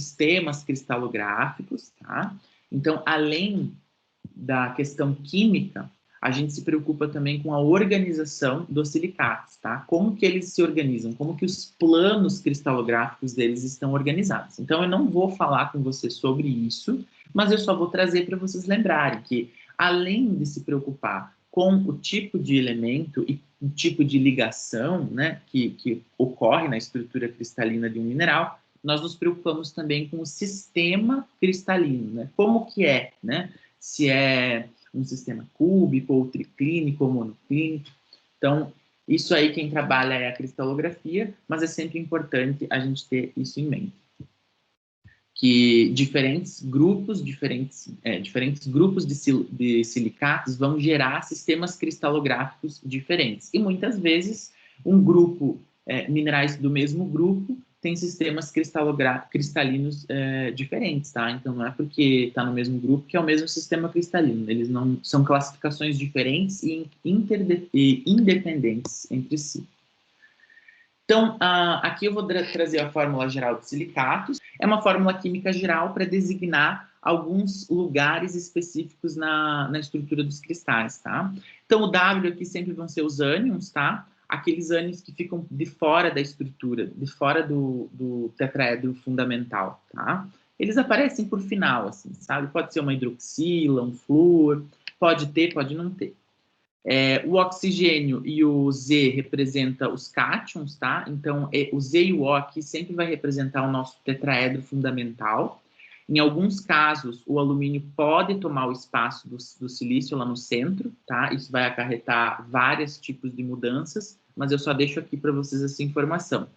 sistemas cristalográficos, tá? Então, além da questão química, a gente se preocupa também com a organização dos silicatos, tá? Como que eles se organizam, como que os planos cristalográficos deles estão organizados. Então, eu não vou falar com você sobre isso, mas eu só vou trazer para vocês lembrarem que, além de se preocupar com o tipo de elemento e o tipo de ligação, né, que ocorre na estrutura cristalina de um mineral, nós nos preocupamos também com o sistema cristalino, né? Como que é, né? Se é um sistema cúbico, ou triclínico, ou monoclínico. Então, isso aí quem trabalha é a cristalografia, mas é sempre importante a gente ter isso em mente. Que diferentes grupos de silicatos vão gerar sistemas cristalográficos diferentes. E muitas vezes um grupo, minerais do mesmo grupo, tem sistemas cristalinos diferentes, tá? Então não é porque está no mesmo grupo que é o mesmo sistema cristalino. Eles não são classificações diferentes e independentes entre si. Então, aqui eu vou trazer a fórmula geral de silicatos. É uma fórmula química geral para designar alguns lugares específicos na estrutura dos cristais, tá? Então, o W aqui sempre vão ser os ânions, tá? Aqueles ânions que ficam de fora da estrutura, de fora do tetraedro fundamental, tá? Eles aparecem por final, assim, sabe? Pode ser uma hidroxila, um flúor, pode ter, pode não ter. O oxigênio e o Z representa os cátions, tá? Então, o Z e o O aqui sempre vai representar o nosso tetraedro fundamental. Em alguns casos, o alumínio pode tomar o espaço do silício lá no centro, tá? Isso vai acarretar vários tipos de mudanças, mas eu só deixo aqui para vocês essa informação.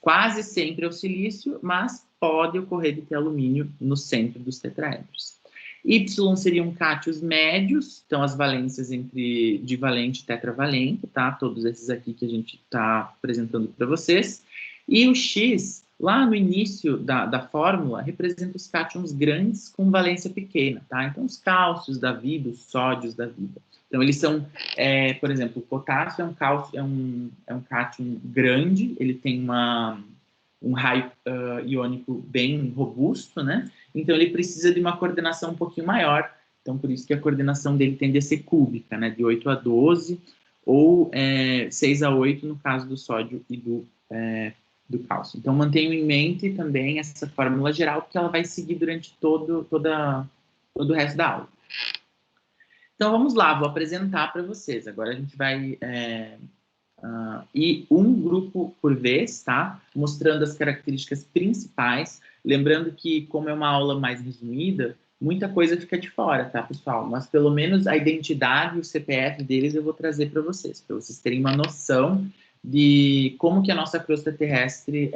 Quase sempre é o silício, mas pode ocorrer de ter alumínio no centro dos tetraedros. Y seriam cátions médios, então as valências entre divalente e tetravalente, tá? Todos esses aqui que a gente está apresentando para vocês. E o X, lá no início da fórmula, representa os cátions grandes com valência pequena, tá? Então, os cálcios da vida, os sódios da vida. Então, eles são, por exemplo, o potássio é um cátion grande, ele tem um raio iônico bem robusto, né? Então, ele precisa de uma coordenação um pouquinho maior. Então, por isso que a coordenação dele tende a ser cúbica, né? De 8 a 12, ou 6 a 8 no caso do sódio e do cálcio. Então, mantenham em mente também essa fórmula geral, porque ela vai seguir durante todo o resto da aula. Então, vamos lá, vou apresentar para vocês. Agora a gente vai ir um grupo por vez, tá? Mostrando as características principais. Lembrando que, como é uma aula mais resumida, muita coisa fica de fora, tá, pessoal? Mas pelo menos a identidade e o CPF deles eu vou trazer para vocês terem uma noção de como que a nossa crosta terrestre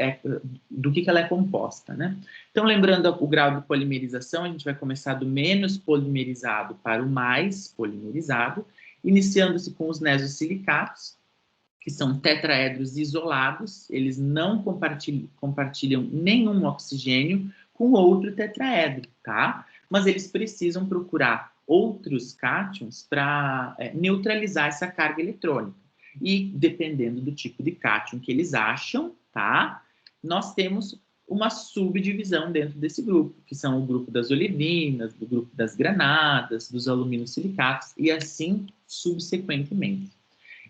do que ela é composta, né? Então, lembrando o grau de polimerização, a gente vai começar do menos polimerizado para o mais polimerizado, iniciando-se com os nesosilicatos, que são tetraedros isolados, eles não compartilham nenhum oxigênio com outro tetraedro, tá? Mas eles precisam procurar outros cátions para neutralizar essa carga eletrônica. E, dependendo do tipo de cátion que eles acham, tá? Nós temos uma subdivisão dentro desse grupo, que são o grupo das olivinas, do grupo das granadas, dos aluminosilicatos, e assim subsequentemente.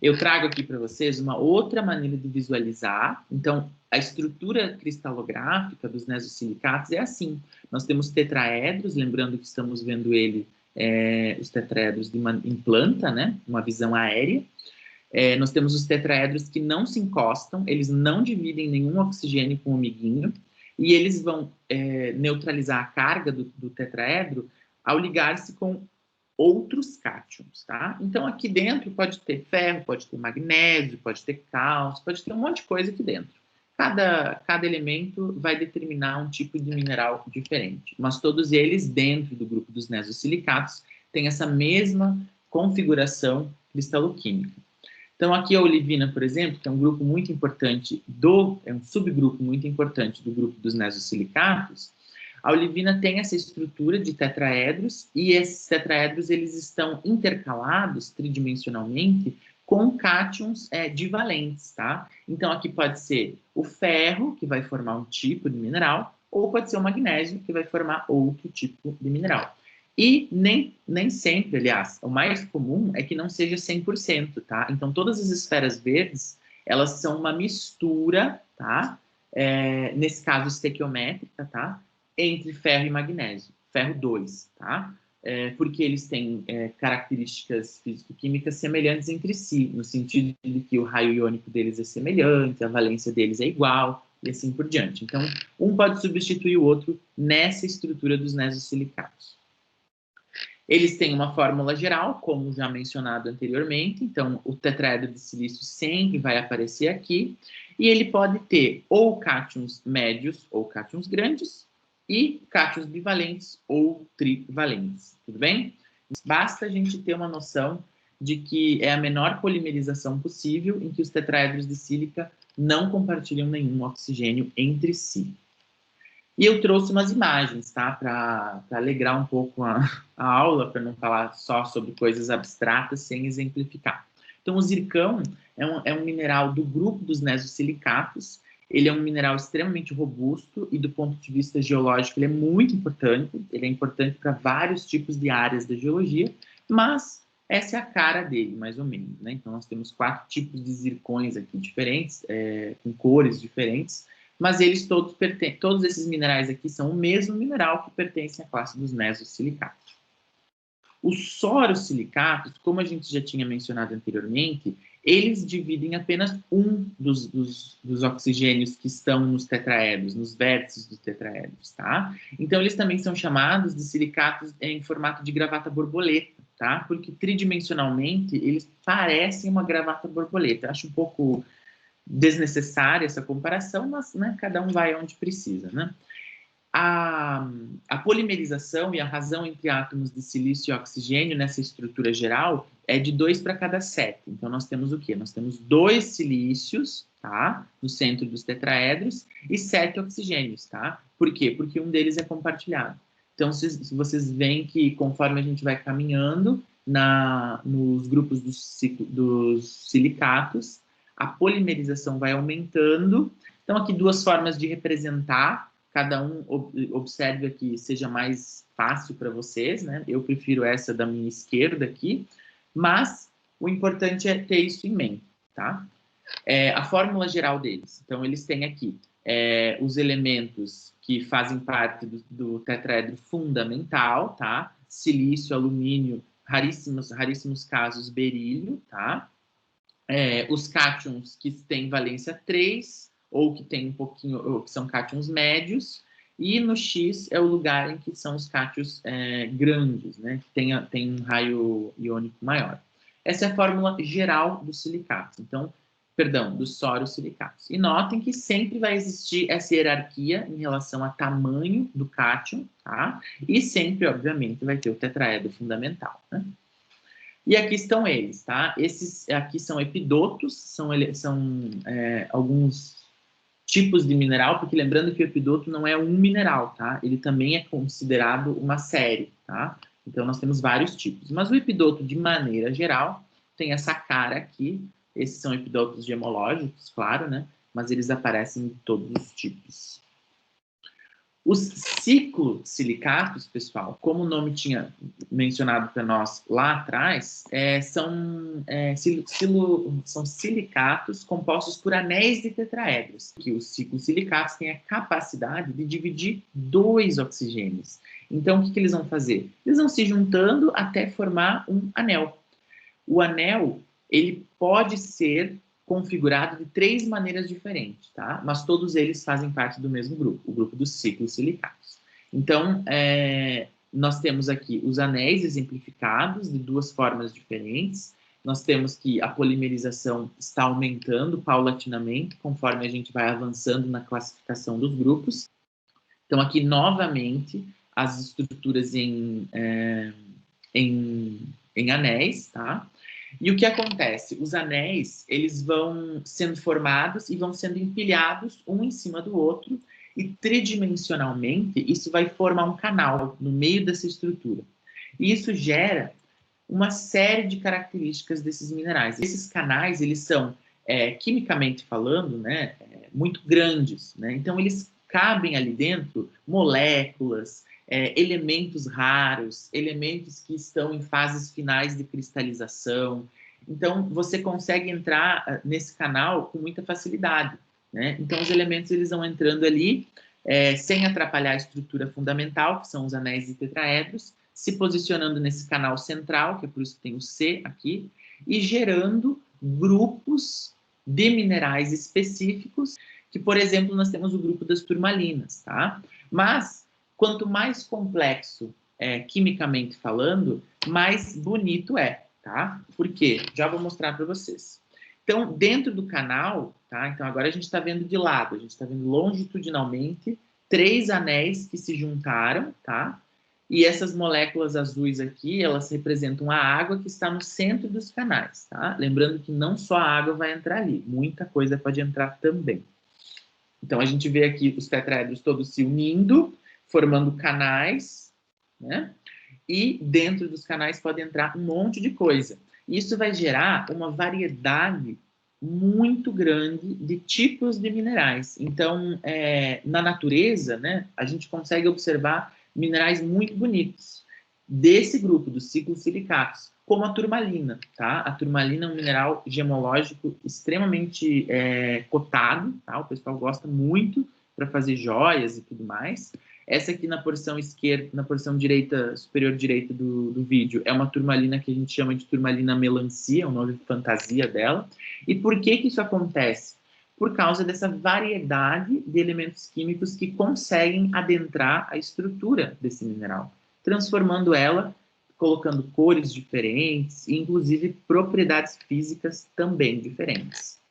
Eu trago aqui para vocês uma outra maneira de visualizar. Então, a estrutura cristalográfica dos nesosilicatos é assim. Nós temos tetraedros, lembrando que estamos vendo os tetraedros em planta, né? Uma visão aérea. Nós temos os tetraedros que não se encostam, eles não dividem nenhum oxigênio com o amiguinho, e eles vão neutralizar a carga do tetraedro ao ligar-se com outros cátions, tá? Então, aqui dentro pode ter ferro, pode ter magnésio, pode ter cálcio, pode ter um monte de coisa aqui dentro. Cada elemento vai determinar um tipo de mineral diferente, mas todos eles, dentro do grupo dos nesosilicatos, têm essa mesma configuração cristaloquímica. Então, aqui a olivina, por exemplo, que é um grupo muito importante, é um subgrupo muito importante do grupo dos nesosilicatos. A olivina tem essa estrutura de tetraedros, e esses tetraedros eles estão intercalados tridimensionalmente com cátions divalentes, tá? Então, aqui pode ser o ferro, que vai formar um tipo de mineral, ou pode ser o magnésio, que vai formar outro tipo de mineral. E nem sempre, aliás, o mais comum é que não seja 100%, tá? Então, todas as esferas verdes, elas são uma mistura, tá? Nesse caso, estequiométrica, tá? Entre ferro e magnésio, ferro 2, tá? Porque eles têm características físico-químicas semelhantes entre si, no sentido de que o raio iônico deles é semelhante, a valência deles é igual, e assim por diante. Então, um pode substituir o outro nessa estrutura dos nesosilicatos. Eles têm uma fórmula geral, como já mencionado anteriormente, então o tetraedro de silício sempre vai aparecer aqui, e ele pode ter ou cátions médios ou cátions grandes, e cátions bivalentes ou trivalentes, tudo bem? Basta a gente ter uma noção de que é a menor polimerização possível em que os tetraedros de sílica não compartilham nenhum oxigênio entre si. E eu trouxe umas imagens, tá? Para alegrar um pouco a aula, para não falar só sobre coisas abstratas sem exemplificar. Então, o zircão é um mineral do grupo dos nesosilicatos. Ele é um mineral extremamente robusto e, do ponto de vista geológico, ele é muito importante. Ele é importante para vários tipos de áreas da geologia, mas essa é a cara dele, mais ou menos, né? Então, nós temos 4 tipos de zircões aqui diferentes, com cores diferentes, mas eles todos esses minerais aqui são o mesmo mineral que pertence à classe dos nesosilicatos. Os sorosilicatos, como a gente já tinha mencionado anteriormente, eles dividem apenas um dos oxigênios que estão nos tetraedros, nos vértices dos tetraedros, tá? Então, eles também são chamados de silicatos em formato de gravata borboleta, tá? Porque tridimensionalmente eles parecem uma gravata borboleta. Eu acho um pouco desnecessária essa comparação, mas né, cada um vai onde precisa, né? A polimerização e a razão entre átomos de silício e oxigênio nessa estrutura geral é de 2 para cada 7. Então, nós temos o quê? Nós temos 2 silícios, tá? No centro dos tetraedros e 7 oxigênios, tá? Por quê? Porque um deles é compartilhado. Então, se vocês veem que conforme a gente vai caminhando nos grupos dos silicatos, a polimerização vai aumentando. Então, aqui 2 formas de representar. Cada um observe que seja mais fácil para vocês, né? Eu prefiro essa da minha esquerda aqui, mas o importante é ter isso em mente, tá? A fórmula geral deles. Então, eles têm aqui os elementos que fazem parte do tetraedro fundamental, tá? Silício, alumínio, raríssimos casos, berílio, tá? Os cátions que têm valência 3, ou que tem um pouquinho, ou que são cátions médios, e no X é o lugar em que são os cátions grandes, né, que tem um raio iônico maior. Essa é a fórmula geral dos silicatos, então, perdão, dos sorosilicatos. E notem que sempre vai existir essa hierarquia em relação ao tamanho do cátion, tá? E sempre, obviamente, vai ter o tetraedro fundamental, né? E aqui estão eles, tá? Esses aqui são epidotos, são alguns tipos de mineral, porque lembrando que o epidoto não é um mineral, tá? Ele também é considerado uma série, tá? Então, nós temos vários tipos. Mas o epidoto, de maneira geral, tem essa cara aqui. Esses são epidotos gemológicos, claro, né? Mas eles aparecem em todos os tipos. Os ciclosilicatos, pessoal, como o nome tinha mencionado para nós lá atrás, são silicatos compostos por anéis de tetraedros, que os ciclosilicatos têm a capacidade de dividir 2 oxigênios. Então, o que eles vão fazer? Eles vão se juntando até formar um anel. O anel, ele pode ser configurado de 3 maneiras diferentes, tá? Mas todos eles fazem parte do mesmo grupo, o grupo dos ciclosilicatos. Então, nós temos aqui os anéis exemplificados de 2 formas diferentes. Nós temos que a polimerização está aumentando paulatinamente, conforme a gente vai avançando na classificação dos grupos. Então, aqui, novamente, as estruturas em anéis, tá? E o que acontece? Os anéis, eles vão sendo formados e vão sendo empilhados um em cima do outro, e tridimensionalmente isso vai formar um canal no meio dessa estrutura. E isso gera uma série de características desses minerais. Esses canais, eles são, quimicamente falando, né, muito grandes, né? Então, eles cabem ali dentro moléculas, elementos raros, elementos que estão em fases finais de cristalização. Então, você consegue entrar nesse canal com muita facilidade, né? Então, os elementos eles vão entrando ali, sem atrapalhar a estrutura fundamental, que são os anéis e tetraedros, se posicionando nesse canal central, que é por isso que tem o C aqui, e gerando grupos de minerais específicos, que, por exemplo, nós temos o grupo das turmalinas, tá? Mas, quanto mais complexo, quimicamente falando, mais bonito é, tá? Por quê? Já vou mostrar para vocês. Então, dentro do canal, tá? Então, agora a gente está vendo de lado, a gente está vendo longitudinalmente 3 anéis que se juntaram, tá? E essas moléculas azuis aqui, elas representam a água que está no centro dos canais, tá? Lembrando que não só a água vai entrar ali, muita coisa pode entrar também. Então, a gente vê aqui os tetraedros todos se unindo, formando canais, né? E dentro dos canais pode entrar um monte de coisa. Isso vai gerar uma variedade muito grande de tipos de minerais. Então, na natureza, né, a gente consegue observar minerais muito bonitos desse grupo, dos ciclosilicatos, como a turmalina, tá? A turmalina é um mineral gemológico extremamente cotado, tá? O pessoal gosta muito para fazer joias e tudo mais. Essa aqui na porção esquerda, na porção direita, superior direita do vídeo, é uma turmalina que a gente chama de turmalina melancia, é o nome de fantasia dela. E por que isso acontece? Por causa dessa variedade de elementos químicos que conseguem adentrar a estrutura desse mineral, transformando ela, colocando cores diferentes e, inclusive, propriedades físicas também diferentes.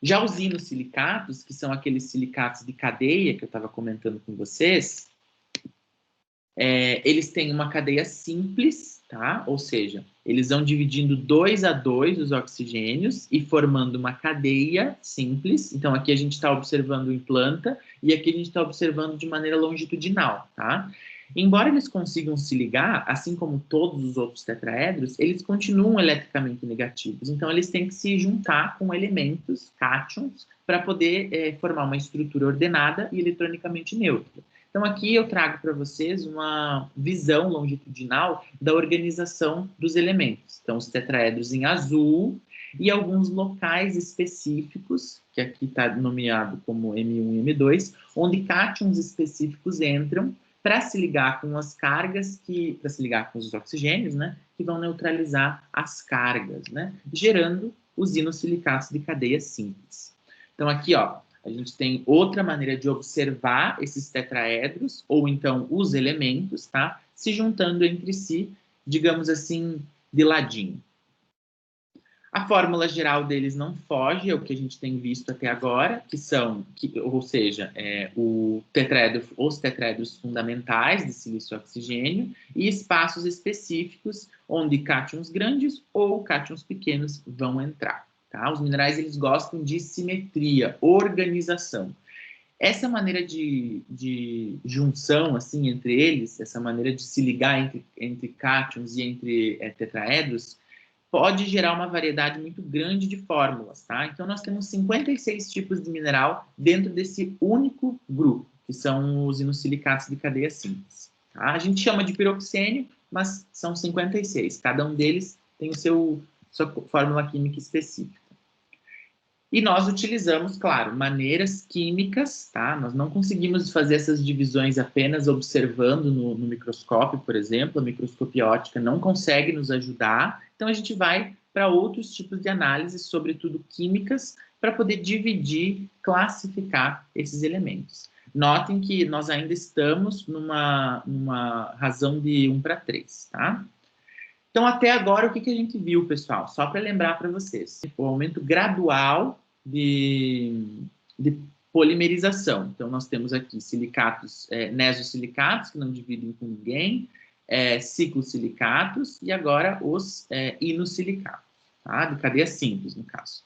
Já os inosilicatos, que são aqueles silicatos de cadeia que eu estava comentando com vocês, eles têm uma cadeia simples, tá? Ou seja, eles vão dividindo 2 a 2 os oxigênios e formando uma cadeia simples. Então, aqui a gente está observando em planta e aqui a gente está observando de maneira longitudinal, tá? Embora eles consigam se ligar, assim como todos os outros tetraedros, eles continuam eletricamente negativos. Então, eles têm que se juntar com elementos, cátions, para poder formar uma estrutura ordenada e eletronicamente neutra. Então, aqui eu trago para vocês uma visão longitudinal da organização dos elementos. Então, os tetraedros em azul e alguns locais específicos, que aqui está nomeado como M1 e M2, onde cátions específicos entram para se ligar com as cargas, para se ligar com os oxigênios, né, que vão neutralizar as cargas, né, gerando os inosilicatos de cadeia simples. Então, aqui, ó, a gente tem outra maneira de observar esses tetraedros, ou então os elementos, tá, se juntando entre si, digamos assim, de ladinho. A fórmula geral deles não foge ao que a gente tem visto até agora, ou seja, os tetraedros fundamentais de silício e oxigênio e espaços específicos onde cátions grandes ou cátions pequenos vão entrar. Tá? Os minerais eles gostam de simetria, organização. Essa maneira de junção assim entre eles, essa maneira de se ligar entre cátions e entre tetraedros, pode gerar uma variedade muito grande de fórmulas, tá? Então, nós temos 56 tipos de mineral dentro desse único grupo, que são os inosilicatos de cadeia simples. Tá? A gente chama de piroxênio, mas são 56. Cada um deles tem sua fórmula química específica. E nós utilizamos, claro, maneiras químicas, tá? Nós não conseguimos fazer essas divisões apenas observando no microscópio, por exemplo. A microscopia óptica não consegue nos ajudar. Então, a gente vai para outros tipos de análise, sobretudo químicas, para poder dividir, classificar esses elementos. Notem que nós ainda estamos numa razão de 1:3, tá? Então, até agora, o que a gente viu, pessoal? Só para lembrar para vocês. O aumento gradual de polimerização. Então, nós temos aqui silicatos, nesosilicatos, que não dividem com ninguém, ciclosilicatos, e agora os inosilicatos, tá? De cadeia simples, no caso.